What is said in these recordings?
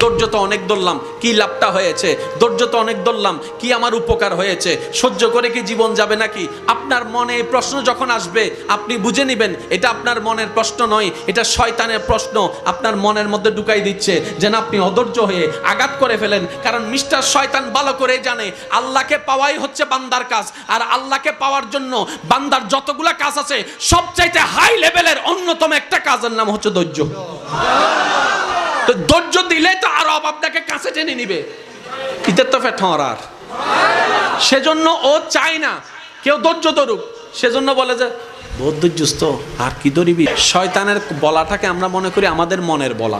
ধৈর্য তো অনেক ধরলাম, কি লাভটা হয়েছে? ধৈর্য তো অনেক ধরলাম, কি আমার উপকার হয়েছে? সহ্য করে কি জীবন যাবে নাকি? আপনার মনে এই প্রশ্ন যখন আসবে, আপনি বুঝে নেবেন এটা আপনার মনের প্রশ্ন নয়, এটা শয়তানের প্রশ্ন আপনার মনের মধ্যে ঢুকাই দিচ্ছে, যেন আপনি অধৈর্য হয়ে আঘাত করে ফেলেন। কারণ মিস্টার শয়তান ভালো করে জানে আল্লাহকে পাওয়াই হচ্ছে বান্দার কাজ, আর আল্লাহকে পাওয়ার জন্য বান্দার যতগুলা কাজ আছে সবচাইতে হাই লেভেলের অন্যতম একটা কাজের নাম হচ্ছে ধৈর্য। তো ধৈর্য দিলে তো আরো আপনাকে কাছে টেনে নিবে, ইতে তো ফেটরার। সেজন্য ও চায় না কেউ ধৈর্য ধরুক, সেজন্য বলে যে বহুত ধৈর্যস্ত আর কি ধরিবি। শয়তানের বলাটাকে আমরা মনে করি আমাদের মনের বলা,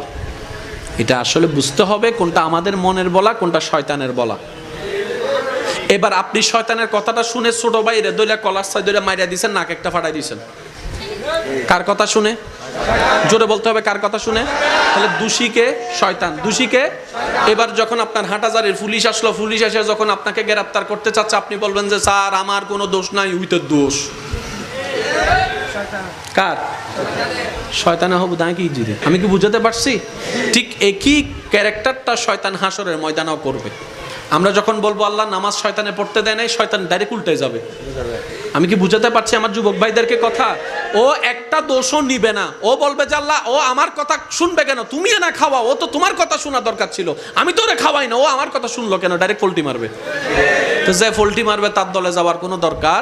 এটা আসলে বুঝতে হবে কোনটা আমাদের মনের বলা, কোনটা শয়তানের বলা। এবার আপনি শয়তানের কথাটা শুনে ছোট ভাইরে দইলা কলার সাই দইলা মাইরা দিয়েছেন, নাক একটা ফাটাই দিয়েছেন। কার কথা শুনে? জোরে বলতে হবে, কার কথা শুনে? তাহলে দোষীকে শয়তান, দোষীকে। এবার যখন আপনার হাটাজারির পুলিশ আসলো, পুলিশ এসে যখন আপনাকে গ্রেফতার করতে চাচ্ছে, আপনি বলবেন যে স্যার আমার কোনো দোষ নাই, উইতের দোষ। কার? শয়তানে হবু দাঁড়িয়ে কি জিরে, আমি কি বুঝাতে পারছি? ঠিক একই ক্যারেক্টারটা শয়তান হাসরের ময়দানেও করবে। আমরা যখন বলবো আল্লাহ নামাজ শয়তানে পড়তে দেয় নাই, শয়তান ডাইরেক্ট উল্টে যাবে। আমি কি বুঝাতে পারছি আমার যুবক ভাইদেরকে কথা? ও একটা দোষও নিবে না, ও বলবে যে আল্লাহ ও আমার কথা শুনবে কেন? তুমি না খাওয়া, ও তো তোমার কথা শোনা দরকার ছিল, আমি তো ওরে খাওয়াই না, ও আমার কথা শুনলো কেন? ডাইরেক্ট পোল্টি মারবে। তো যে পোল্টি মারবে তার দলে যাওয়ার কোনো দরকার।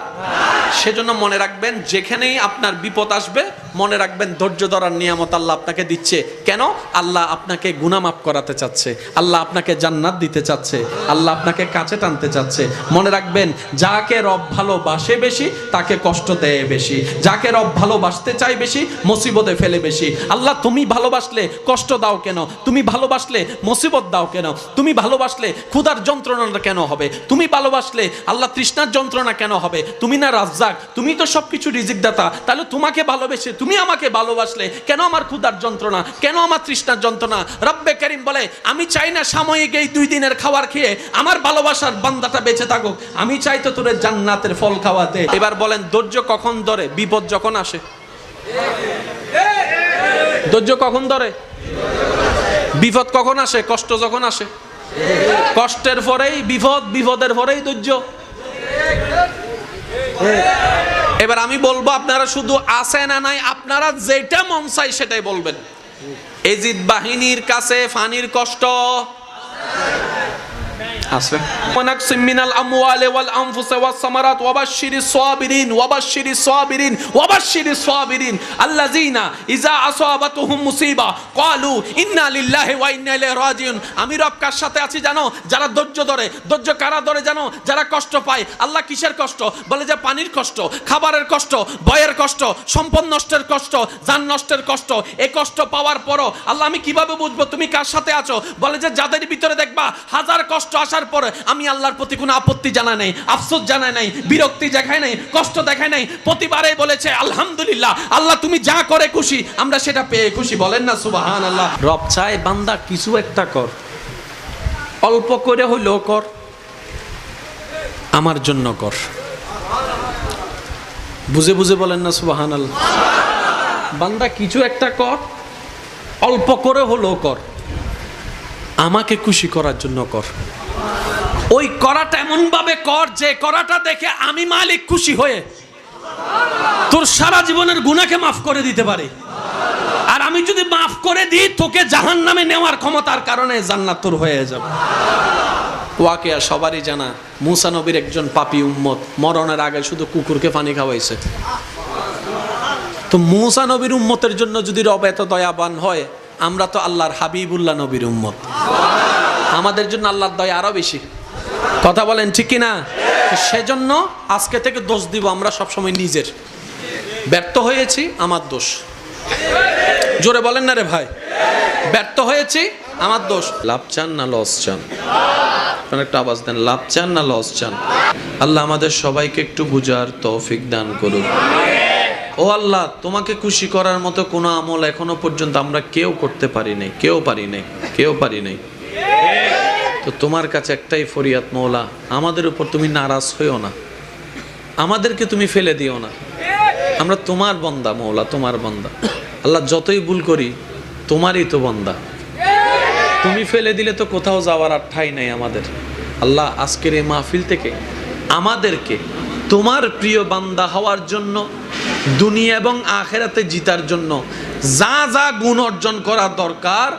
সেজন্য মনে রাখবেন, যেখানেই আপনার বিপদ আসবে মনে রাখবেন ধৈর্য ধরার নিয়ামত আল্লাহ আপনাকে দিচ্ছে। কেন? আল্লাহ আপনাকে গুনাহ মাফ করাতে চাচ্ছে, আল্লাহ আপনাকে জান্নাত দিতে চাচ্ছে, আল্লাহ আপনাকে কাছে টানতে চাচ্ছে। মনে রাখবেন, যাকে রব ভালোবাসে বেশি তাকে কষ্ট দেয় বেশি, যাকে রব ভালোবাসতে চাই বেশি মুসিবতে ফেলে বেশি। আল্লাহ তুমি ভালোবাসলে কষ্ট দাও কেন? তুমি ভালোবাসলে মুসিবত দাও কেন? তুমি ভালোবাসলে ক্ষুধার যন্ত্রণা কেন হবে? তুমি ভালোবাসলে আল্লাহ তৃষ্ণার যন্ত্রণা কেন হবে? তুমি না রাজ্জাক, তুমি তো সবকিছু রিজিক দাতা, তাহলে তোমাকে ভালোবেসে তুমি আমাকে ভালোবাসলে কেন আমার ক্ষুধার যন্ত্রণা, কেন আমার তৃষ্ণার যন্ত্রণা? রব্বে কারীম বলে আমি চাই না সাময়িক এই 2 দিনের খাবার খেয়ে আমার ভালোবাসার বান্দাটা বেঁচে থাকুক, আমি চাই তো তোরে জান্নাতের ফল খাওয়াতে। এবার বলেন ধৈর্য কখন ধরে? বিপদ যখন আসে। ধৈর্য কখন ধরে? বিপদ কখন আসে? কষ্ট যখন আসে। কষ্টের পরেই বিপদ, বিপদের পরেই ধৈর্য। এবার আমি বলবো আপনারা শুধু আছে না নাই, আপনারা যেটা মন চাই সেটাই বলবেন। এজিদ বাহিনীর কাছে ফানির কষ্ট আছে। ওয়ানাকসিম মিনাল আমওয়ালি ওয়াল আনফুসি ওয়াস সামারাত ওয়াবাশশিরিস সাবিরিন ওয়াবাশশিরিস সাবিরিন ওয়াবাশশিরিস সাবিরিন আল্লাযিনা ইযা আসাবাতুহুম মুসিবা ক্বালু ইন্না লিল্লাহি ওয়া ইন্না ইলাইহি রাজিউন। আমি রব কার সাথে আছি জানো? যারা ধৈর্য ধরে। ধৈর্য কারা ধরে জানো? যারা কষ্ট পায়। আল্লাহ কিসের কষ্ট? বলে যে পানির কষ্ট, খাবারের কষ্ট, ভয়ের কষ্ট, সম্পদ নষ্টের কষ্ট, জান নষ্টের কষ্ট। এই কষ্ট পাওয়ার পরও আল্লাহ আমি কিভাবে বুঝবো তুমি কার সাথে আছো? বলে যে যাদের ভিতরে দেখবা হাজার কষ্ট আসার পরে আমি আল্লাহর প্রতি কোনো আপত্তি জানাই নাই, আফসোস জানাই নাই, বিরক্তি দেখাই নাই, কষ্ট দেখাই নাই, প্রতিবারেই বলেছে আলহামদুলিল্লাহ, আল্লাহ তুমি যা করে খুশি, আমরা সেটা পেয়ে খুশি। বলেন না সুবহানাল্লাহ। রব চায় বান্দা কিছু একটা কর, অল্প করে হইলেও কর, আমার জন্য কর। বুঝে বুঝে বলেন না সুবহানাল্লাহ। বান্দা কিছু একটা কর, অল্প করে হলেও কর, আমাকে খুশি করার জন্য কর। ওই করাটা এমন ভাবে কর যে করাটা দেখে আমি মালিক খুশি হয়ে তোর সারা জীবনের গুনাহকে মাফ করে দিতে পারি। আর আমি যদি মাফ করে দিই তোকে জাহান্নামে নেওয়ার ক্ষমতার কারণে জান্নাত তোর হয়ে যাবে। ওয়াকিয়া সবারই জানা, মুসা নবীর একজন পাপী উম্মত মরণের আগে শুধু কুকুরকে পানি খাওয়াইছে। তো মুসা নবীর উম্মতের জন্য যদি রব এত দয়াবান হয়, আমরা তো আল্লাহর হাবিবুল্লাহ নবীর উম্মত, আমাদের জন্য আল্লাহর দয়া আরো বেশি। কথা বলেন ঠিক কি না? সেজন্য আজকে থেকে দোষ দিব আমরা সবসময় নিজের। ব্যর্থ হয়েছি আমার দোষ। জোরে বলেন না রে ভাই, ব্যর্থ হয়েছি আমার দোষ। লাভ চান না লস চান? একটা আওয়াজ দেন, লাভ চান না লস চান? আল্লাহ আমাদের সবাইকে একটু বুঝার তৌফিক দান করুন। ও আল্লাহ, তোমাকে খুশি করার মতো কোনো আমল এখনো পর্যন্ত আমরা কেউ করতে পারি নাই, কেউ পারি নাই। তো তোমার কাছে একটাই ফরিয়াদ, মওলা আমাদের উপর তুমি নারাজ হইও না, আমাদেরকে তুমি ফেলে দিও না। আমরা তোমার বান্দা মওলা, তোমার বান্দা। আল্লাহ যতই ভুল করি তোমারই তো বান্দা। তুমি ফেলে দিলে তো কোথাও যাওয়ার আর ঠাঁই নাই আমাদের। আল্লাহ আজকের এই মাহফিল থেকে আমাদেরকে তোমার প্রিয় বান্দা হওয়ার জন্য, দুনিয়া এবং আখেরাতে জিতার জন্য যা যা গুণ অর্জন করা দরকার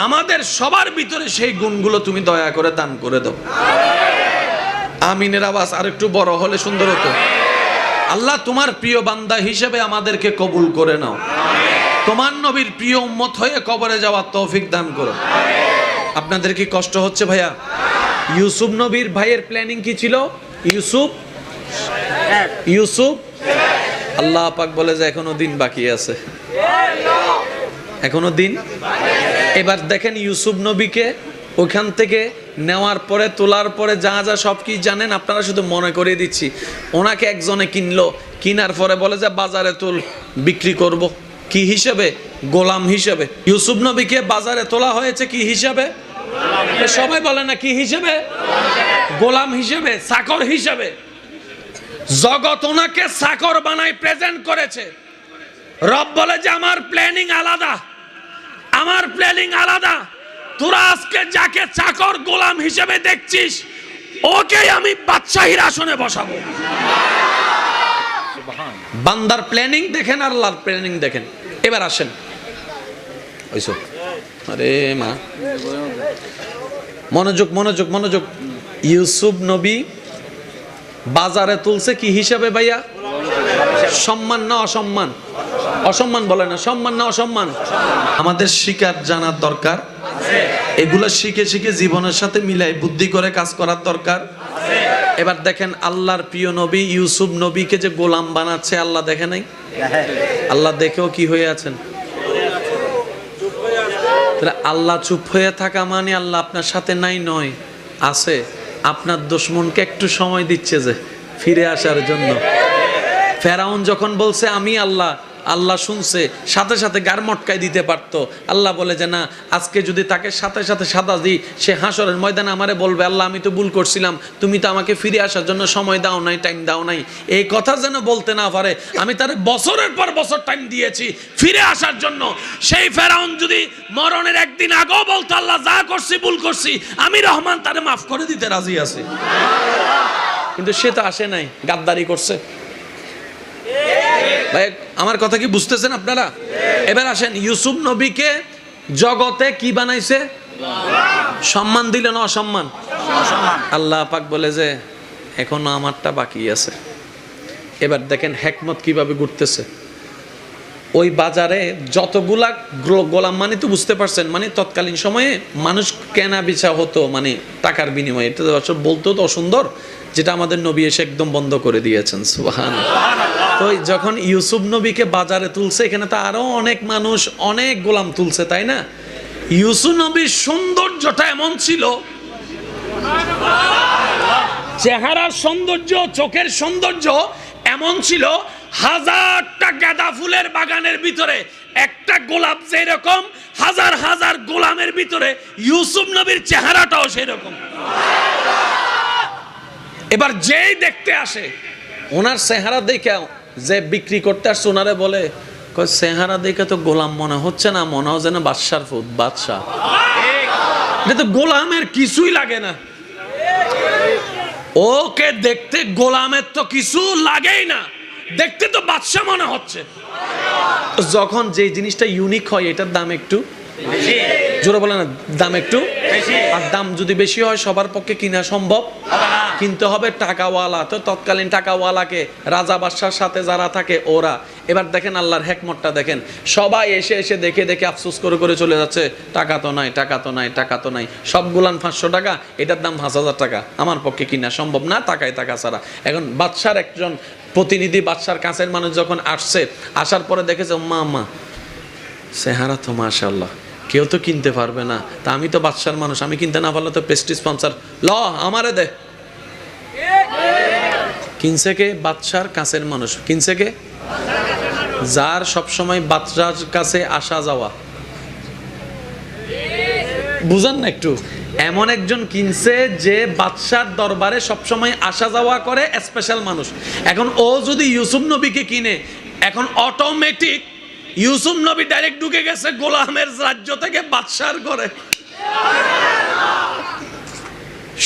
আমাদের সবার ভিতরে সেই গুণগুলো তুমি দয়া করে দান করে দাও। আমিনের আওয়াজ আর একটু বড় হলে সুন্দর হতো। আল্লাহ তোমার প্রিয় বান্দা হিসেবে আমাদেরকে কবুল করে নাও। তোমার নবীর প্রিয় উম্মত হয়ে কবরে যাওয়ার তৌফিক দান করো। আপনাদের কি কষ্ট হচ্ছে ভাইয়া? ইউসুফ নবীর ভাইয়ের প্ল্যানিং কি ছিল? ইউসুফ আল্লাহ পাক বলে যে এখনো দিন বাকি আছে, এখনো দিন। এবার দেখেন ইউসুফ নবীকে ওখান থেকে নেওয়ার পরে, তোলার পরে যা যা সব কি জানেন আপনারা, শুধু মনে করিয়ে দিচ্ছি। ওনাকে একজনে কিনলো, কিনার পরে বলে যে বাজারে তুল, বিক্রি করব। কি হিসেবে? গোলাম হিসেবে। ইউসুফ নবীকে বাজারে তোলা হয়েছে কি হিসাবে? সবাই বলে না কি হিসেবে? গোলাম হিসেবে, চাকর হিসেবে। জগৎ ওনাকে চাকর বানায় প্রেজেন্ট করেছে। রব বলে যে আমার প্ল্যানিং আলাদা, আমার প্ল্যানিং আলাদা। তোরা আজকে যাকে চাকর গোলাম হিসেবে দেখছিস ওকে আমি বাদশাহীর আসনে বসাবো। বান্দার প্ল্যানিং দেখেন, আল্লাহর প্ল্যানিং দেখেন। এবার আসেন, ওইসো আরে মা, মনোযোগ মনোযোগ মনোযোগ। ইউসুফ নবী বাজারে তুলছে কি হিসাবে ভাইয়া? সম্মান না অসম্মান? অসম্মান বলে না, সম্মান না অসম্মান? আমাদের শিকার জানার দরকার, এগুলো শিখে শিখে জীবনের সাথে মিলাই বুদ্ধি করে কাজ করার দরকার। এবার দেখেন আল্লাহর প্রিয় নবী ইউসুফ নবীকে যে গোলাম বানাচ্ছে, আল্লাহ দেখে নাই? আল্লাহ দেখেও কি হয়ে আছেন? আল্লাহ চুপ হয়ে থাকা মানে আল্লাহ আপনার সাথে নাই নয়, আছে। আপনার দুশমনকে একটু সময় দিচ্ছে যে ফিরে আসার জন্য। ফেরাউন যখন বলছে আমি আল্লাহ, আল্লাহ শুনছে, সাথে সাথে গার মটকায় দিতে পারতো। আল্লাহ বলে যে না, আজকে যদি তাকে সাথে সাথে সাদা দিই, সে হাসরের ময়দানে আমারে বলবে আল্লাহ আমি তো ভুল করছিলাম, তুমি তো আমাকে ফিরে আসার জন্য সময় দাও নাই, টাইম দাও নাই। এই কথা যেন বলতে না পারে, আমি তার বছরের পর বছর টাইম দিয়েছি ফিরে আসার জন্য। সেই ফেরাউন যদি মরণের একদিন আগেও বলতো আল্লাহ যা করছি ভুল করছি, আমি রহমান তারে মাফ করে দিতে রাজি আছি। কিন্তু সে তো আসে নাই, গাদ্দারি করছে। ভাই আমার কথা কি বুঝতেছেন আপনারা? এবার আসেন, ইউসুফ নবীকে জগতে কি বানাইছে? সম্মান দিল না অসম্মান? আল্লাহ পাক বলে যে এখনো আমারটা বাকি আছে। এবার দেখেন হেকমত কিভাবে ঘুরতেছে। ওই বাজারে যতগুলা গোলাম, মানে তো বুঝতে পারছেন, মানে তৎকালীন সময়ে মানুষ কেনা বেচা হতো মানে টাকার বিনিময়ে। এটা বলতো তো অসুন্দর, যেটা আমাদের নবী এসে একদম বন্ধ করে দিয়েছেন। সুবহানাল্লাহ। তো যখন ইউসুফ নবীকে বাজারে তুলছে, এখানে তো আরো অনেক মানুষ, অনেক গোলাম তুলছে, তাই না? ইউসুফ নবীর সৌন্দর্যটা এমন ছিল, চেহারার সৌন্দর্য, চোখের সৌন্দর্য এমন ছিল, হাজারটা গাঁদা ফুলের বাগানের ভিতরে একটা গোলাপ যেরকম, হাজার হাজার গোলামের ভিতরে ইউসুফ নবীর চেহারাটাও সেই রকম। এবার যেই দেখতে আসে ওনার চেহারা দেখে, যে বিক্রি করতে আসছে ওনারে বলে চেহারা দেখে তো গোলাম মনে হচ্ছে না, মনে হয় যেন বাদশার ফুট, বাদশাহ। এটা তো গোলামের কিছুই লাগে না, ওকে দেখতে গোলামের তো কিছু লাগেই না, দেখতে তো বাদশাহ মনে হচ্ছে। যখন যে জিনিসটা ইউনিক হয় এটার দাম একটু জোরে বলে না, দাম একটু, আর দাম যদি বেশি হয় সবার পক্ষে কিনা সম্ভব, কিনতে হবে টাকাওয়ালা। তো তৎকালীন টাকাওয়ালাকে, রাজা বাদশার সাথে যারা থাকে ওরা। এবার দেখেন আল্লাহর হেকমতটা দেখেন, সবাই এসে এসে দেখে দেখে আফসোস করে করে চলে যাচ্ছে, টাকা তো নাই, টাকা তো নাই, টাকা তো নাই। সবগুলান 500 টাকা, এটার দাম 5000 টাকা, আমার পক্ষে কিনা সম্ভব না, টাকায় টাকা ছাড়া। এখন বাদশার একজন প্রতিনিধি, বাদশার কাছের মানুষ যখন আসছে, আসার পরে দেখেছে মা চেহারা তো মাশাআল্লাহ, কেউ তো কিনতে পারবে না, তা আমি তো বাদশার মানুষ, আমি কিনতে না পারলে তো প্রেস্টিজ স্পন্সর, ল আমারে দে। কিনছে কে? বাদশার কাছের মানুষ। কিনছে কে? যার সবসময় বাদশার কাছে আসা যাওয়া। বুঝান না একটু? এমন একজন কিনছে যে বাদশার দরবারে সবসময় আসা যাওয়া করে, স্পেশাল মানুষ। এখন ও যদি ইউসুফ নবীকে কিনে, এখন অটোমেটিক ইউসুফ নবী ডাইরেক্ট ঢুকে গেছে গোলামের রাজ্য থেকে বাদশার ঘরে।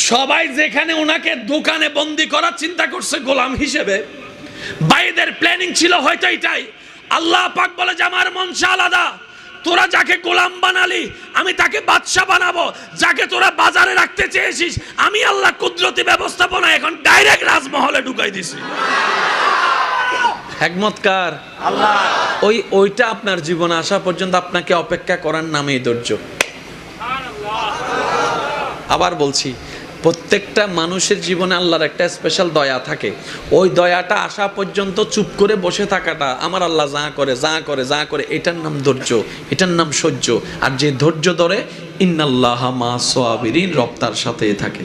সবাই যেখানে ওনাকে দোকানে বন্দি করার চিন্তা করছে গোলাম হিসেবে, ভাইদের প্ল্যানিং ছিল হয়তো এটাই। আল্লাহ পাক বলে যে আমার মনসা আলাদা, তোরা যাকে গোলাম বানালি আমি তাকে বাদশা বানাবো, যাকে তোরা বাজারে রাখতে চেয়েছিস আমি আল্লাহ কুদরতি ব্যবস্থাপনা এখন ডাইরেক্ট রাজমহলে ঢুকাই দিছি। হিকমতকার আল্লাহ। ওইটা আপনার জীবনে আসা পর্যন্ত আপনাকে অপেক্ষা করার নামই ধৈর্য। আবার বলছি, প্রত্যেকটা মানুষের জীবনে আল্লাহর একটা স্পেশাল দয়া থাকে। ওই দয়াটা আসা পর্যন্ত চুপ করে বসে থাকাটা, আমার আল্লাহ যা করে যা করে যা করে, এটার নাম ধৈর্য, এটার নাম সহ্য। আর যে ধৈর্য ধরে, ইন্নাল্লাহা মা'আস সাবিরিন, রব তার সাথেই থাকে।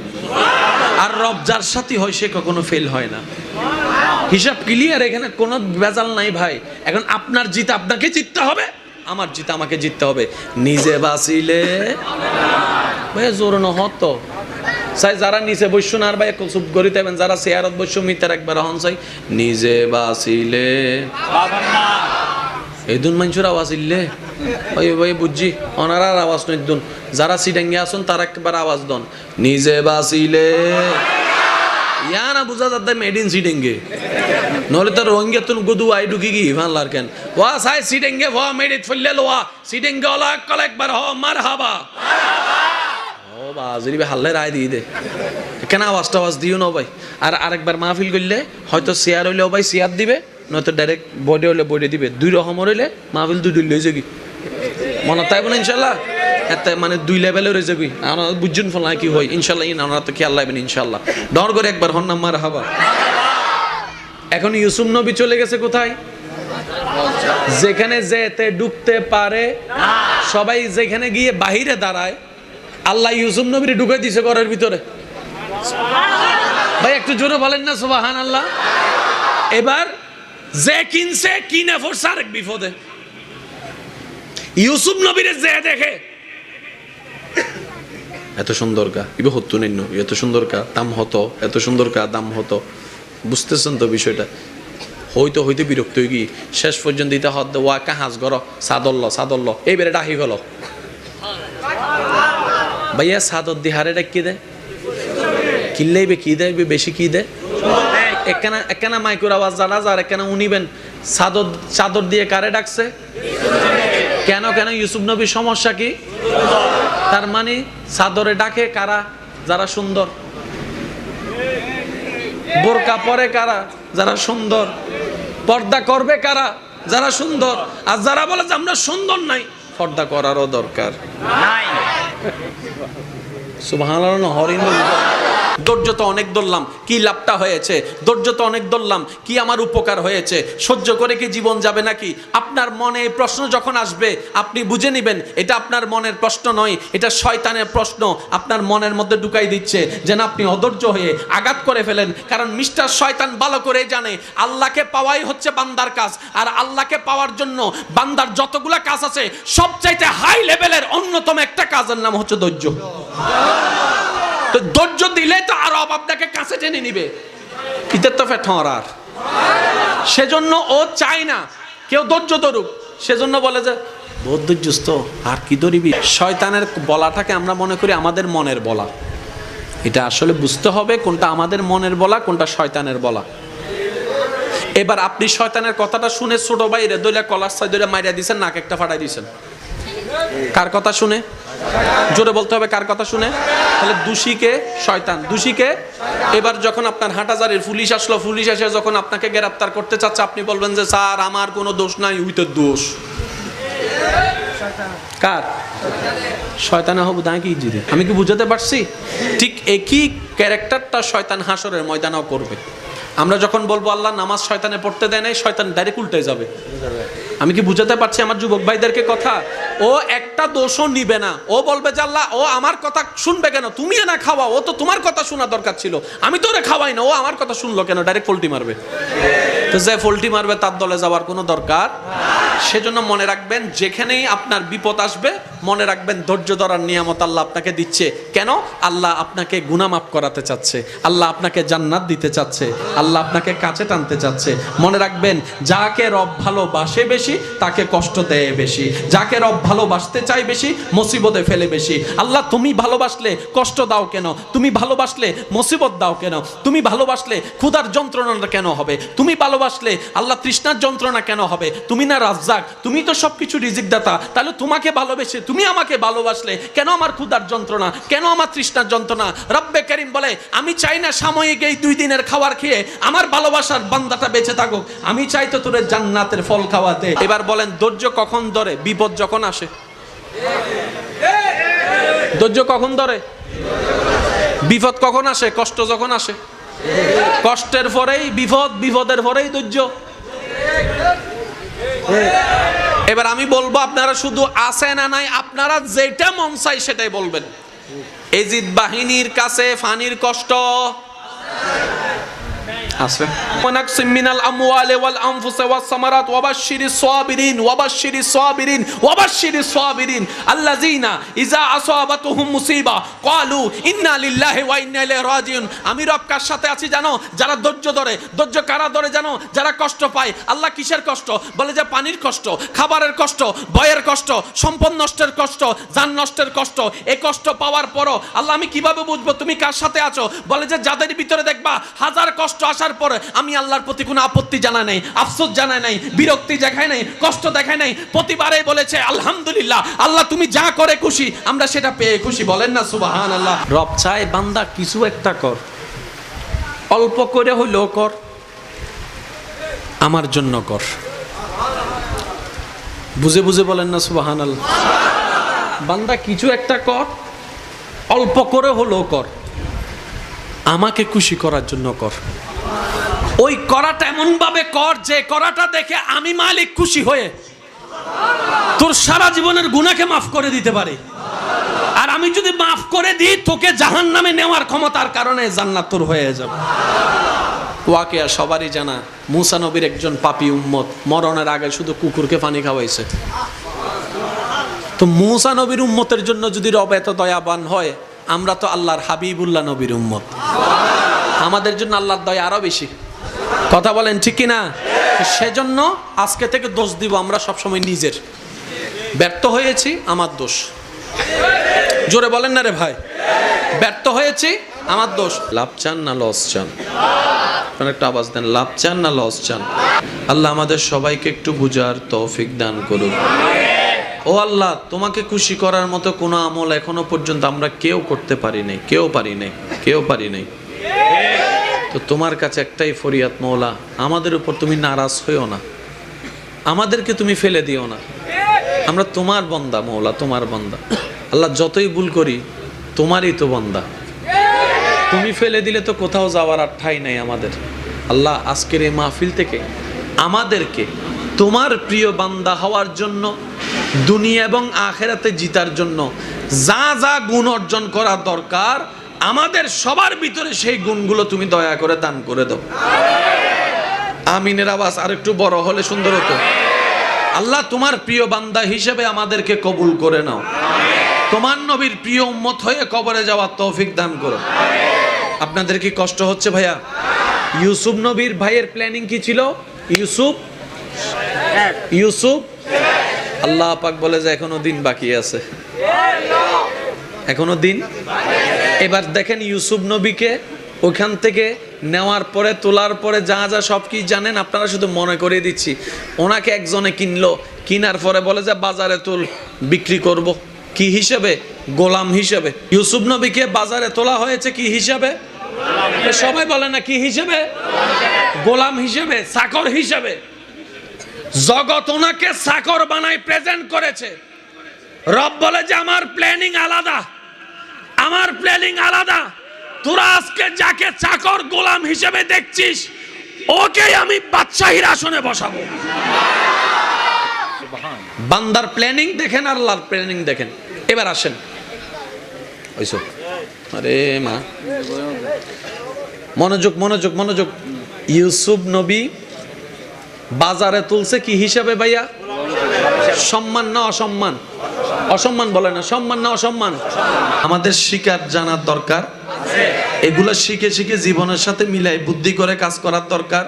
আর রব যার সাথে হয় সে কখনো ফেল হয় না। হিসাব ক্লিয়ার, এখানে কোনো ভেজাল নাই ভাই। এখন আপনার জিত আপনাকে জিততে হবে, আমার জিত আমাকে জিততে হবে। নিজে বাঁচিলে ভাই জোর নহত চাই, যারা নিচে বৈশ্য না আর ভাই চুপ করিতে হবেন, যারা চেয়ারত বৈশ্য মিটার একবার হন চাই। নিজে বাঁচিলে এই দুন মানুষের আওয়াজ ইল্লে ওই ভাই বুঝছি, ওনার আওয়াজ নয় দুন, যারা সিডাঙ্গে আসুন তার একবার আওয়াজ দন। নিজে বাঁচিলে ইয়া না বুঝা যাতে মেডিন সিডেঙ্গে, নহলে তো রোহিঙ্গা তুন গুদু আই ঢুকি কি ভানলার কেন ওয়া সাই সিডেঙ্গে ওয়া মেডিট ফলে লোয়া সিডেঙ্গে ওলা কল একবার হ মারহাবা। ও বাজরি বে হাল্লে রায় দিয়ে দে, কেন আওয়াজ দিও না ভাই। আর আরেকবার মাহফিল করলে হয়তো শেয়ার হইলেও ভাই শেয়ার দিবে, নয়তো ডাইরেক্ট বডি হইলে বডি দিবে। দুই রকম হইলে মাহফিল দুই লই যাবি, মনে তাইব না ইনশাল্লাহ। এত মানে দুই লেভেলে রয়ে যাবি, আমরা বুঝছেন ফল কি হয় ইনশাল্লাহ। আমরা তো খেয়াল লাগবেন ইনশাল্লাহ। ডর করে একবার হন না মারহাবা। এখন ইউসুফ নবী চলে গেছে কোথায়? যেখানে যেতে ঢুকতে পারে সবাই, যেখানে গিয়ে বাহিরে দাঁড়ায়, আল্লাহ ইউসুফ নবীরে ঢুকে দিছে ঘরের ভিতরে। ভাই একটু জোরে বলেন না সুবহানাল্লাহ। এবার যে কিনছে কিনে পড়ছে আরেক বিপদে। ইউসুফ নবীরে যে দেখে এত সুন্দর কা ইবে হতো নেই, এত সুন্দর কা দাম হতো, এত সুন্দর কা দাম হতো। বুঝতেছেন তো বিষয়টা? হইতে হইতে বিরক্ত হয়ে গিয়ে শেষ পর্যন্ত দিতে হদ ওয়া কাহাজ গর সাদল্ল এইবারে ডাহি ফেল। ভাইয়া সাদর দিহারে ডাকি দে কিনলেইবে কি দেয় বেশি কি দেয় একখানা মাইকুর আওয়াজ জানা যার একখানা উনিবেন চাদর দিয়ে কারে ডাকছে কেন কেন? ইউসুফ নবীর সমস্যা কি? তার মানে চাদরে ডাকে কারা? যারা সুন্দর। বোরকা পরে কারা? যারা সুন্দর। পর্দা করবে কারা? যারা সুন্দর। আর যারা বলে যে আমরা সুন্দর নাই, পর্দা করারও দরকার নাই। সুবহানাল্লাহ। হরিণ ধৈর্য তো অনেক ধরলাম, কি লাভটা হয়েছে? ধৈর্য তো অনেক ধরলাম, কি আমার উপকার হয়েছে? সহ্য করে কি জীবন যাবে নাকি? আপনার মনে প্রশ্ন যখন আসবে আপনি বুঝে নেবেন এটা আপনার মনের প্রশ্ন নয়, এটা শয়তানের প্রশ্ন আপনার মনের মধ্যে ঢুকাই দিচ্ছে, যেন আপনি অধৈর্য হয়ে আঘাত করে ফেলেন। কারণ মিস্টার শয়তান ভালো করে জানে আল্লাহকে পাওয়াই হচ্ছে বান্দার কাজ। আর আল্লাহকে পাওয়ার জন্য বান্দার যতগুলা কাজ আছে সবচাইতে হাই লেভেলের অন্যতম একটা কাজের নাম হচ্ছে ধৈর্য। তো ধৈর্য দিলে তো আরো আপনাকে কাছে টেনে নিবে। ইতের তো ফেটর। সেজন্য ও চায় না কেউ ধৈর্য ধরুক, সেজন্য বলে যে বহুত ধৈর্যস্ত আর কি ধরিবি। শয়তানের বলাটাকে আমরা মনে করি আমাদের মনের বলা। এটা আসলে বুঝতে হবে কোনটা আমাদের মনের বলা, কোনটা শয়তানের বলা। এবার আপনি শয়তানের কথাটা শুনে ছোট ভাইরে দইলা কলার সাই দইলা মাইরা দিয়েছেন, নাক একটা ফাটাই দিয়েছেন। কার কথা শুনে? জোরে বলতে হবে কার কথা শুনে। তাহলে দোষীকে? শয়তান। দোষীকে? এবার যখন আপনার হাটাজারির পুলিশ আসলো, পুলিশ এসে যখন আপনাকে গ্রেফতার করতে চাচ্ছে, আপনি বলবেন যে স্যার আমার কোনো দোষ নাই, উইতের দোষ। কার? শয়তান হবু দাঁড়ি কি জিরে। আমি কি বুঝাতে পারছি? ঠিক একই ক্যারেক্টারটা শয়তান হাসরের ময়দানেও করবে। আমরা যখন বলবো আল্লাহ নামাজ শয়তানে পড়তে দেয় নাই, শয়তান ডাইরেক্ট উল্টে যাবে। আমি কি বুঝাতে পারছি আমার যুবক ভাইদেরকে কথা? ও একটা দোষও নিবে না, ও বলবে যে আল্লাহ ও আমার কথা শুনবে কেন? তুমি না খাওয়া, ও তো তোমার কথা শোনা দরকার ছিল, আমি তো ওরে খাওয়াই না, ও আমার কথা শুনলো কেন? ডাইরেক্ট ফল্টি মারবে। তো যে ফল্টি মারবে তার দলে যাওয়ার কোনো দরকার। সেজন্য মনে রাখবেন যেখানেই আপনার বিপদ আসবে মনে রাখবেন ধৈর্য ধরার নিয়ামত আল্লাহ আপনাকে দিচ্ছে। কেন? আল্লাহ আপনাকে গুনাহ মাফ করাতে চাচ্ছে, আল্লাহ আপনাকে জান্নাত দিতে চাচ্ছে, আল্লাহ আপনাকে কাছে টানতে চাচ্ছে। মনে রাখবেন, যাকে রব ভালোবাসে বেশি তাকে কষ্ট দেয় বেশি, যাকে রব ভালোবাসতে চায় বেশি মুসিবতে ফেলে বেশি। আল্লাহ তুমি ভালোবাসলে কষ্ট দাও কেন? তুমি ভালোবাসলে মুসিবত দাও কেন? তুমি ভালোবাসলে ক্ষুধার যন্ত্রণাটা কেন হবে? তুমি ভালোবাসলে আল্লাহ তৃষ্ণার যন্ত্রণা কেন হবে? তুমি না রাজ্জাক, তুমি তো সবকিছু রিজিক দাতা। তাহলে তোমাকে ভালোবেসে তুমি আমাকে ভালোবাসলে কেন আমার ক্ষুধার যন্ত্রণা, কেন আমার তৃষ্ণার যন্ত্রণা? রব্বে কারীম বলে, আমি চাই না সাময়িক এই 2 দিনের খাবার খেয়ে আমার ভালোবাসার বান্দাটা বেঁচে থাকুক, আমি চাই তো তোরে জান্নাতের ফল খাওয়াতে। এবার বলেন, ধৈর্য কখন ধরে? বিপদ যখন আসে। ধৈর্য কখন ধরে? বিপদ কখন আসে? কষ্ট যখন আসে। কষ্টের পরেই বিপদ, বিপদের পরেই ধৈর্য। এবার আমি বলবো, আপনারা শুধু আছে না নাই, আপনারা যেটা মন চাই সেটাই বলবেন। এজিদ বাহিনীর কাছে ফানির কষ্ট আছে। ওয়ানাকসিম মিনাল আমওয়ালি ওয়াল আনফুসি ওয়াস সামারাত ওয়াবাশশিরিস সাবিরিন ওয়াবাশশিরিস সাবিরিন ওয়াবাশশিরিস সাবিরিন আল্লাযিনা ইযা আসাবাতুহুম মুসিবা ক্বালু ইন্না লিল্লাহি ওয়া ইন্না ইলাইহি রাজিউন। আমি রব কার সাথে আছি জানো? যারা ধৈর্য ধরে। ধৈর্য কারা ধরে জানো? যারা কষ্ট পায়। আল্লাহ কিসের কষ্ট? বলে যে পানির কষ্ট, খাবারের কষ্ট, ভয়ের কষ্ট, সম্পদ নষ্টের কষ্ট, জান নষ্টের কষ্ট। এই কষ্ট পাওয়ার পরও আল্লাহ আমি কিভাবে বুঝবো তুমি কার সাথে আছো? বলে যে যাদের ভিতরে দেখবা হাজার কষ্ট আসার পরে আমি আল্লাহর প্রতি কোনো আপত্তি জানাই নাই, আফসোস জানাই নাই, বিরক্তি দেখাই নাই, কষ্ট দেখাই নাই, প্রতিবারেই বলেছে আলহামদুলিল্লাহ, আল্লাহ তুমি যা করে খুশি, আমরা সেটা পেয়ে খুশি। বলেন না সুবহানাল্লাহ। রব চায় বান্দা কিছু একটা কর, অল্প করে হইলেও কর, আমার জন্য কর। বুঝে বুঝে বলেন না সুবহানাল্লাহ। বান্দা কিছু একটা কর, অল্প করে হলেও কর, আমাকে খুশি করার জন্য কর। ওই করাটা এমন ভাবে কর যে করাটা দেখে আমি মালিক খুশি হয়ে তোর সারা জীবনের গুনাহকে মাফ করে দিতে পারি। আর আমি যদি মাফ করে দিই, তোকে জাহান্নামে নেওয়ার ক্ষমতার কারণে জান্নাত তোর হয়ে যাবে। ওয়াকিয়া সবারই জানা, মুসা নবীর একজন পাপী উম্মত মরণের আগে শুধু কুকুরকে পানি খাওয়াইছে। তো মুসা নবীর উম্মতের জন্য যদি রব এত দয়াবান হয়, আমরা তো আল্লাহর হাবিবুল্লাহ নবীর উম্মত, আমাদের জন্য আল্লাহর দয়া আরো বেশি। কথা বলেন ঠিক কিনা? সেজন্য আজকে থেকে দোষ দিব আমরা সবসময় নিজের। ব্যর্থ হয়েছি, আমার দোষ। জোরে বলেন না রে ভাই, ব্যর্থ হয়েছি, আমার দোষ। লাভ চান না লস চান? একটা আওয়াজ দেন, লাভ চান না লস চান? আল্লাহ আমাদের সবাইকে একটু বুঝার তৌফিক দান করুন। ও আল্লাহ, তোমাকে খুশি করার মতো কোনো আমল এখনো পর্যন্ত আমরা কেউ করতে পারি নাই, কেউ পারি নাই। তো তোমার কাছে একটাই ফরিয়াদ, মওলা আমাদের উপর তুমি নারাজ হইও না, আমাদেরকে তুমি ফেলে দিও না। আমরা তোমার বান্দা মওলা, তোমার বান্দা। আল্লাহ যতই ভুল করি তোমারই তো বান্দা, তুমি ফেলে দিলে তো কোথাও যাওয়ার আর ঠাঁই নাই আমাদের। আল্লাহ আজকের এই মাহফিল থেকে আমাদেরকে তোমার প্রিয় বান্দা হওয়ার জন্য, দুনিয়া এবং আখিরাতে জিতার জন্য যা যা গুণ অর্জন করা দরকার, আমাদের সবার ভিতরে সেই গুণগুলো তুমি দয়া করে দান করে দাও। আমিনের আওয়াজ আর একটু বড় হলে সুন্দর হতো। আল্লাহ তোমার প্রিয় বান্দা হিসেবে আমাদেরকে কবুল করে নাও, তোমার নবীর প্রিয় উম্মত হয়ে কবরে যাওয়ার তৌফিক দান করো। আপনাদের কি কষ্ট হচ্ছে ভাইয়া? ইউসুফ নবীর ভাইয়ের প্ল্যানিং কি ছিল? ইউসুফ আল্লাহ পাক বলে যে এখনো দিন বাকি আছে, এখনো দিন। এবার দেখেন ইউসুফ নবীকে ওইখান থেকে নেওয়ার পরে, তোলার পরে যা যা সব কি জানেন আপনারা, শুধু মনে করে দিচ্ছি। ওনাকে একজনে কিনলো, কিনার পরে বলে যে বাজারে তুল, বিক্রি করব। কি হিসেবে? গোলাম হিসেবে। ইউসুফ নবীকে বাজারে তোলা হয়েছে কি হিসাবে? সবাই বলে না কি হিসেবে? গোলাম হিসেবে, চাকর হিসেবে। জগৎ ওনাকে চাকর বানাই প্রেজেন্ট করেছে। রব বলে যে আমার প্ল্যানিং আলাদা, আমার প্ল্যানিং আলাদা। তোরা আজকে যাকে চাকর গোলাম হিসেবে দেখছিস, ওকে আমি বাদশাহীর আসনে বসাবো। বান্দার প্ল্যানিং দেখেন, আল্লাহর প্ল্যানিং দেখেন। এবার আসেন, ওইসব আরে মা, মনোযোগ মনোযোগ মনোযোগ। ইউসুফ নবী বাজারে তুলছে কি হিসাবে ভাইয়া? সম্মান না অসম্মান? অসম্মান বলে না, সম্মান না অসম্মান। আমাদের শিকার জানার দরকার, এগুলো শিখে শিখে জীবনের সাথে মিলাই বুদ্ধি করে কাজ করার দরকার।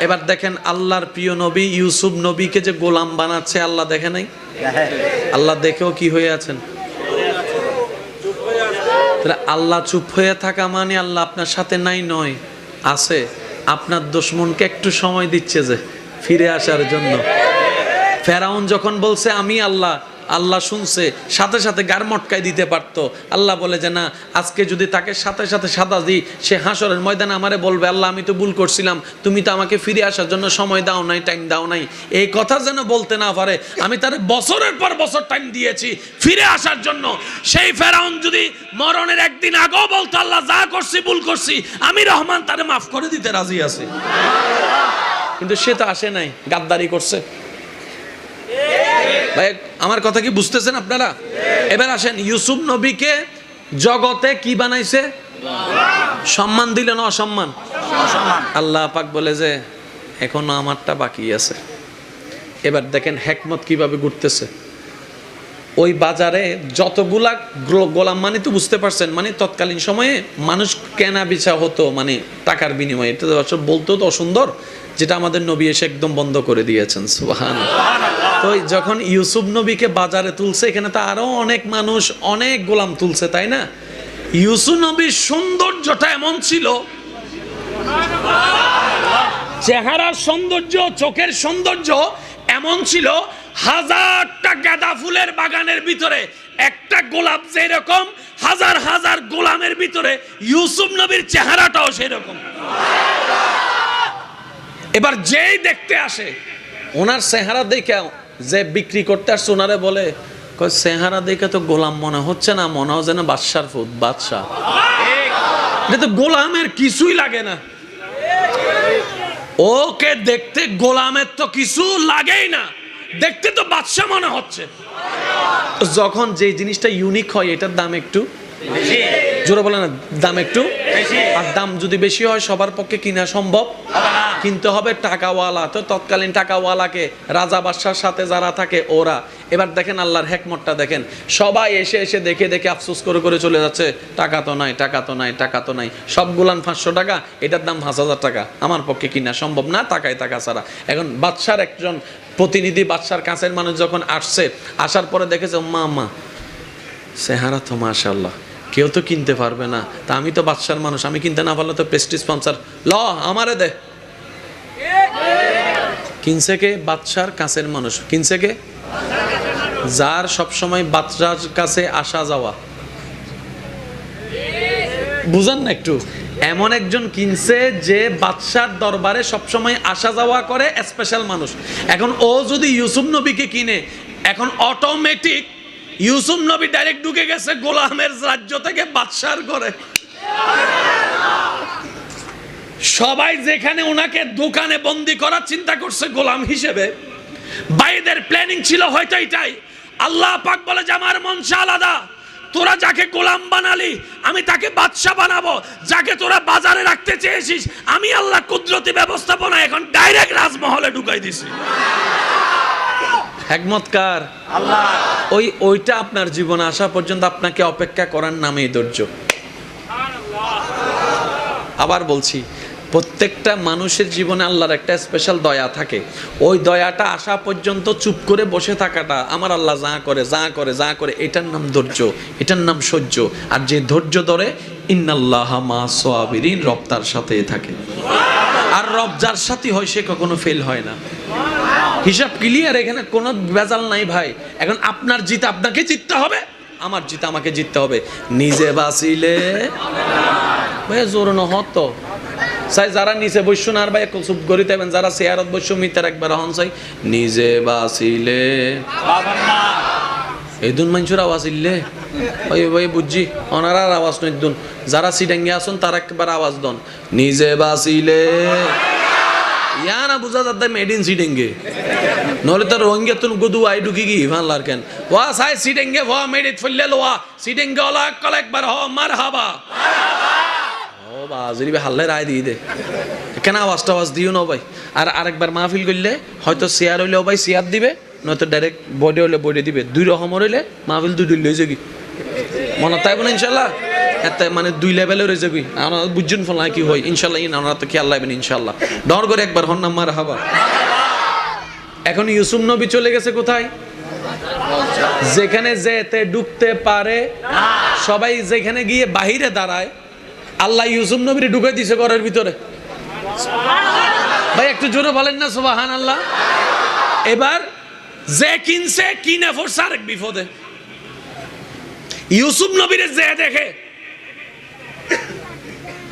এবার দেখেন আল্লাহর প্রিয় নবী ইউসুফ নবীকে যে গোলাম বানাচ্ছে আল্লাহ দেখে নাই? আল্লাহ দেখেও কি হয়ে আছেন? আল্লাহ চুপ হয়ে থাকা মানে আল্লাহ আপনার সাথে নাই নয়, আছে। আপনার দুশমনকে একটু সময় দিচ্ছে যে ফিরে আসার জন্য। ফেরাউন যখন বলছে আমি আল্লাহ, আল্লাহ শুনছে, সাথে সাথে গার মটকায় দিতে পারতো। আল্লাহ বলে যে না, আজকে যদি তাকে সাথে সাথে সাদা দিই, সে হাসরের ময়দানে আমারে বলবে আল্লাহ আমি তো ভুল করছিলাম, তুমি তো আমাকে ফিরে আসার জন্য সময় দাও নাই, টাইম দাও নাই। এই কথা যেন বলতে না পারে, আমি তার বছরের পর বছর টাইম দিয়েছি ফিরে আসার জন্য। সেই ফেরাউন যদি মরণের একদিন আগেও বলতো আল্লাহ যা করছি ভুল করছি, আমি রহমান তারে মাফ করে দিতে রাজি আছি। কিন্তু সে তো আসে নাই, গাদ্দারি করছে। ভাই আমার কথা কি বুঝতেছেন আপনারা? এবার আসেন, ইউসুফ নবীকে জগতে কি বানাইছে? সম্মান দিল না অসম্মান? আল্লাহ পাক বলে যে এখনো আমারটা বাকি আছে। এবার দেখেন হেকমত কিভাবে ঘুরতেছে। ওই বাজারে যতগুলা গোলাম, মানে তো বুঝতে পারছেন, মানে তৎকালীন সময়ে মানুষ কেনা বেচা হতো মানে টাকার বিনিময়ে। এটা বলতেও তো অসুন্দর, যেটা আমাদের নবী এসে একদম বন্ধ করে দিয়েছেন। সুবহানাল্লাহ। তো যখন ইউসুফ নবীকে বাজারে তুলছে, এখানে তো আরো অনেক মানুষ অনেক গোলাম তুলছে, তাই না? ইউসুফ নবীর সৌন্দর্যটা এমন ছিল, চেহারার সৌন্দর্য, চোখের সৌন্দর্য এমন ছিল, হাজারটা গাঁদা ফুলের বাগানের ভিতরে একটা গোলাপ যেরকম, হাজার হাজার গোলামের ভিতরে ইউসুফ নবীর চেহারাটাও সেরকম। এবার যেই দেখতে আসে, ওনার চেহারা দেখে যে বিক্রি করতে আসছে ওনারে বলে, চেহারা দেখে তো গোলাম মনে হচ্ছে না, মনে হয় যেন বাদশার ফুট, বাদশাহ। এটা তো গোলামের কিছুই লাগে না, ওকে দেখতে গোলামের তো কিছু লাগেই না, দেখতে তো বাদশা মনে হচ্ছে। যখন যে জিনিসটা ইউনিক হয় এটার দাম একটু জোরে বলে না, দাম একটু, আর দাম যদি বেশি হয় সবার পক্ষে কিনা সম্ভব, কিনতে হবে টাকাওয়ালা। তো তৎকালীন টাকাওয়ালাকে রাজা বাদশার সাথে যারা থাকে ওরা। এবার দেখেন আল্লাহর হেকমতটা দেখেন, সবাই এসে এসে দেখে দেখে আফসোস করে করে চলে যাচ্ছে, টাকা তো নাই, টাকা তো নাই, টাকা তো নাই। সব গুলান 500 টাকা, এটার দাম 5000 টাকা, আমার পক্ষে কিনা সম্ভব না, টাকায় টাকা ছাড়া। এখন বাদশার একজন প্রতিনিধি, বাদশার কাছের মানুষ যখন আসছে, আসার পরে দেখেছে মা চেহারা তো মাশাআল্লাহ, কেউ তো কিনতে পারবে না, তা আমি তো বাদশার মানুষ, আমি কিনতে না পারলে তো প্রেস্টিজ স্পন্সর, ল আমারে দে। কিনছে কে? বাদশার কাছের মানুষ। কিনছে কে? যার সবসময় বাদশার কাছে আসা যাওয়া। বুঝেন না একটু? এমন একজন কিনছে যে বাদশার দরবারে সবসময় আসা যাওয়া করে, স্পেশাল মানুষ। এখন ও যদি ইউসুফ নবীকে কিনে, এখন অটোমেটিক ইউসুফ নবী ডাইরেক্ট ঢুকে গেছে গোলামের রাজ্য থেকে বাদশার ঘরে। সবাই যেখানে ওনাকে দোকানে বন্দি করার চিন্তা করছে গোলাম হিসেবে, বাইদের প্ল্যানিং ছিল হয়তো এটাই। আল্লাহ পাক বলে যে আমার মনসা আলাদা, তোরা যাকে গোলাম বানালি আমি তাকে বাদশা বানাবো, যাকে তোরা বাজারে রাখতে চেয়েছিস আমি আল্লাহ কুদরতি ব্যবস্থাপনা এখন ডাইরেক্ট রাজমহলে ঢুকাই দিছি। হিকমতকার আল্লাহ। ওইটা আপনার জীবনে আসা পর্যন্ত আপনাকে অপেক্ষা করার নামই ধৈর্য। আবার বলছি, প্রত্যেকটা মানুষের জীবনে আল্লাহর একটা স্পেশাল দয়া থাকে। ওই দয়াটা আসা পর্যন্ত চুপ করে বসে থাকাটা, আমার আল্লাহ যা করে যা করে যা করে, এটার নাম ধৈর্য, এটার নাম সহ্য। আর যে ধৈর্য ধরে, ইন্নাল্লাহা মা সাবিরিন, রব তার সাথেই থাকে। আর রব যার সাথে হয় সে কখনো ফেল হয় না। হিসাব ক্লিয়ার, এখানে কোনো ভেজাল নাই ভাই। এখন আপনার জিত আপনাকে জিততে হবে, আমার জিত আমাকে জিততে হবে। নিজে বাঁচিলে ভাই জোর নহত চাই, যারা নিচে বসছো না আর ভাই চুপ করি থাকবেন, যারা চেয়ারত বসছো মিটার একবার হন চাই, নিজে বাঁচিলে এই দুন মানুষের আওয়াজ ইল্লে ওই ভাই বুঝছি, ওনার আওয়াজ নয় দুন, যারা সিডাঙ্গে আসুন তার একবার আওয়াজ দন, নিজে বাঁচিলে। ইয়া না বুঝা যাতে মেড ইন সিডেঙ্গে, নহলে তো রোহিঙ্গা তুন গুদু আই ঢুকি কি ভাল্লার কেন ওয়া সাই সিডেঙ্গে ওয়া মেড ইট ফলে লোয়া সিডেঙ্গে ওলা কল একবার হ মারহাবা। ও বাজরি হাল্লে রায় দিয়ে দে, কেন আওয়াজ টাওয়াজ দিও না ভাই। আর আরেকবার মাহফিল করলে হয়তো শেয়ার হইলেও ভাই শেয়ার দিবে, নয়তো ডাইরেক্ট বডি হলে বডি দিবে, দুই রকম হইলে মাহফিল দুই লই যাবি মনে তাই বলে ইনশাল্লাহ এত মানে দুই লেভেলে রয়ে যাবি আমরা বুঝছেন ফল কি হয় ইনশাল্লাহ আমরা তো খেয়াল লাগবেন ইনশাল্লাহ ডর করে একবার হন নাম্বার হাবা। এখন ইউসুফ নবী চলে গেছে কোথায়? যেখানে যেতে ঢুকতে পারে সবাই, যেখানে গিয়ে বাহিরে দাঁড়ায় আল্লাহ ইউসুফ নবীর ঢুকে দিছে ঘরের ভিতরে। ভাই একটু জোরে বলেন না সুবহানাল্লাহ। এবার যে কিনছে কিনে পড়ছে আরেক বিপদে। ইউসুফ নবীরে যে দেখে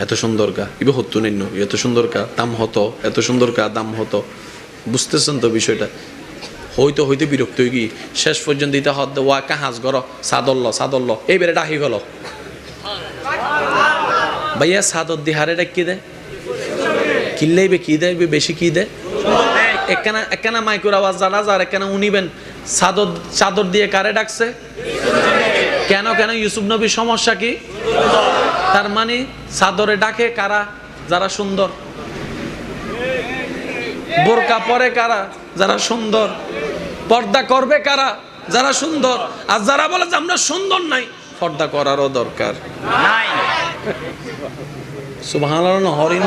এত সুন্দর কা ইবে হতো নিন্ন, এত সুন্দর কা দাম হতো, এত সুন্দর কা দাম হতো, বুঝতেছেন তো বিষয়টা? হইতে হইতে বিরক্ত হয়ে গিয়ে শেষ পর্যন্ত দিতে হদ ওয়া কাহাজ গর সাদল্ল এইবারে ডাকি গেল ভাইয়া সাদর দিহারে ডাকি দেয় কিনলেইবে কি দেয় বেশি কি দেয় একখানা মাইকুর আওয়াজ জানা যার একখানা উনিবেন চাদর দিয়ে কারে ডাকছে কেন ইউসুফ নবীর সমস্যা কি? তার মানে চাদরে ডাকে কারা? যারা সুন্দর। বোরকা পরে কারা? যারা সুন্দর। পর্দা করবে কারা? যারা সুন্দর। আর যারা বলে যে আমরা সুন্দর নাই, পর্দা করারও দরকার নাই। সুবহানাল্লাহ। হরিণ